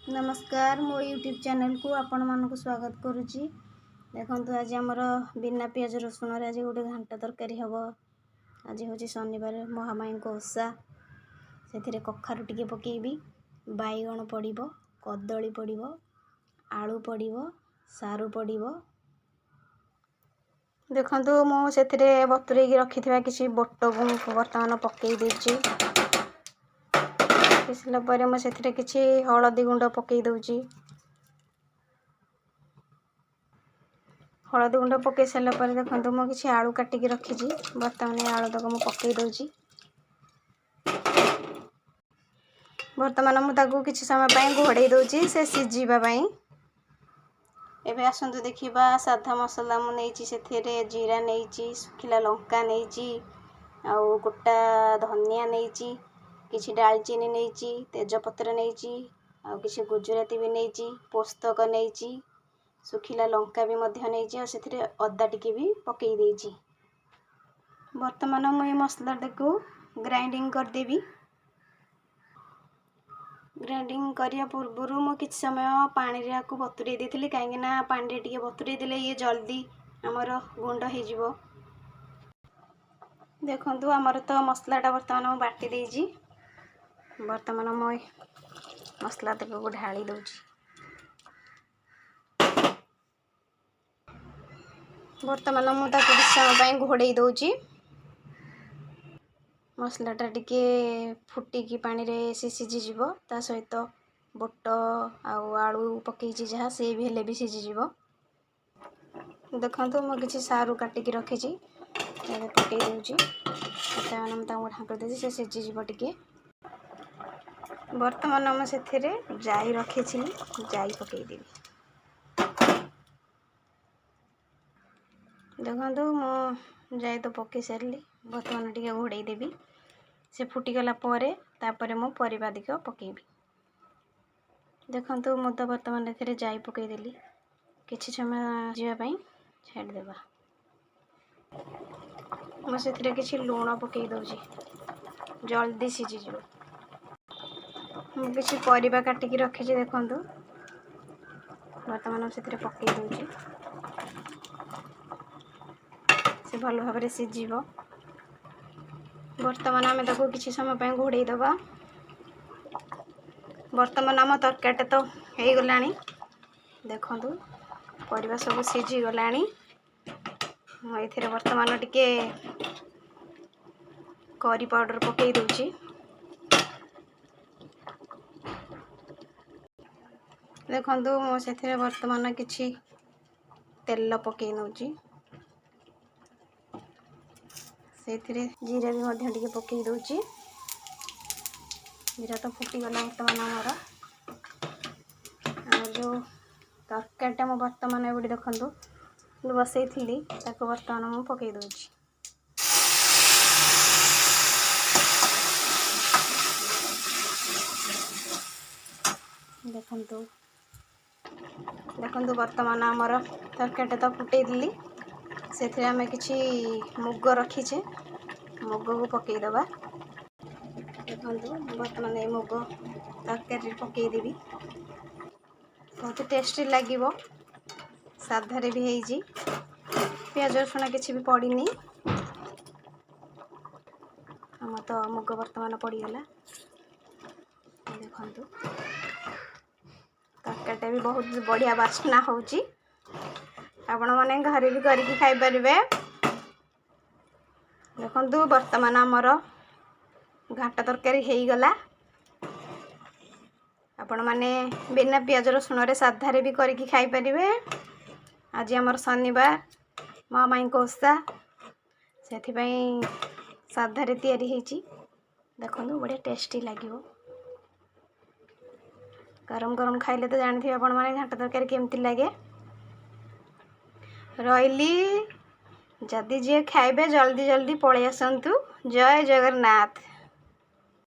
नमस्कार मो YouTube channel को आपण मानक स्वागत करुच्ची। देखो आज आमर बिना पियाज रसुण आज गोटे घांटा तरकारी हम। आज हूँ शनिवार महामाई ओषा से कखारु टिके पकेबी, बैगण पड़ो, कदली पड़ो, आलू पड़ो, सारू पड़ो। देखो मुझे बतुरे रखी किसी बोट को बर्तमान पकई देछि। पिसला पर मुझे किसी हलदी गुंड पकई दूची। हलदी गुंड पकई सारा पर देखो मुझे किसी आलू काटिक रखी। बर्तमान आलू तक मुझे पकई दूची। बर्तमान मुझे किसी समय घोड़े दूची से सीझापी। एबे आसतु देखा साधा मसला मुझे जीरा नहीं, सुखिला लंका नहीं, आउ गोटा धनिया नहीं, किसी डालचीनी नहीं, तेजपत्र नहीं, आउ किसी गुजराती भी नहीं, पोस्तक नहीं, सुखिला लंका भी नहीं, से अदा टिके भी पकई देछि। वर्तमान मुझे मसला को ग्राइंडिंग करदेवी। ग्राइंडिंग करिया पूर्वर मु किछ समय पानी रे को बतुरे देथिली, कहीं ना पानी रे टिके बतुरे देले ये जल्दी हमर गुंड हो जिवो। देखंतु हमर तो मसलाटा वर्तमान मु बाटी देछि। वर्तमान मु मसला तक को ढाली दउछि। वर्तमान मु ताको किछ समय घोड़े दउछि। मसलाटा टिके फुटिकी पानी रे सिझी जीवो। ता सहित बोट आउ आलू पकईछि जहाँ से भी हेले भी सिझी जीवो। देखंतु मु किछि सारू काटिकी रखिछि, एबे पकई दउछि। वर्तमान मु ताको ढांक देछि से सिझी जीवो टिके। वर्तमान मु सेथिरे जाई रखिछि, जाई पकई देबी। देखंतु मु जाई तो पकई सारली। वर्तमान टिके घोड़े देबी। से फुटिगला परे तापरे मु परिबा दिक पकेबी। देखंतु मु तो वर्तमान एथिरे जाई पकई देली। किछि समय जीवा पई छाड़ देबा। मु सेथिरे किछि लूण पकई दउछि, जल्दी सिझी जीवो। मु किछि परिबा काटिकी रखिछि। देखंतु वर्तमान सेथिरे पकई दउछि। से भल भाबरे सिझीबो। वर्तमान आम ताको किसी समय घोड़े दबा। वर्तमान आम तरकारीटा तो हो गलानी। देखंतु परिबा सब सिझी गलानी। मु एथिरे वर्तमान टिके करी पाउडर पकई दउछि। देखंतु मु सेथिरे वर्तमान किछि तेल पकई नउछि। सेथिरे जीरा भी मध्य टिके पकई दउछि। जीरा तो फुटी गला वर्तमान हमर। आ जो तरकारीटा मु वर्तमान एबडी देखंतु बसई थिली ताको वर्तमान मु पकई दउछि। देखंतु देखंतु वर्तमान हमर तरकारीटा तो फुटई दिली। सेथिरे आमे किछि मुग रखीछे, मुग को पकई दबा। देखंतु वर्तमान ए मुग तरकारी पकई देबी। बहुत टेस्टी लागिवो। साधा रे भी हेइजी, पियाज रसुण किछि भी पड़ीनी। हम तो मुग वर्तमान पड़ी गला। देखंतु तरकारीटा भी बहुत बढ़िया बास्ना होउची। आपण माने घरे भी करिकी खाई परिबे। देखंतु वर्तमान हमर घाटा तरकारी हेई गला। आपण माने बिना पियाज रसुण रे साधा रे भी करिकी खाई परिबे। आज हमर शनिवार महामाई ओषा सेथि पई साधा रे तयारी हेची। देखंतु बढ़िया टेस्टी लागिवो। गरम गरम खाइले तो जानथि आपण माने घाटा तरकारी केमति लागे। रहिली जदि जे खाइबे जल्दी जल्दी पळै आसंतु। जय जगन्नाथ।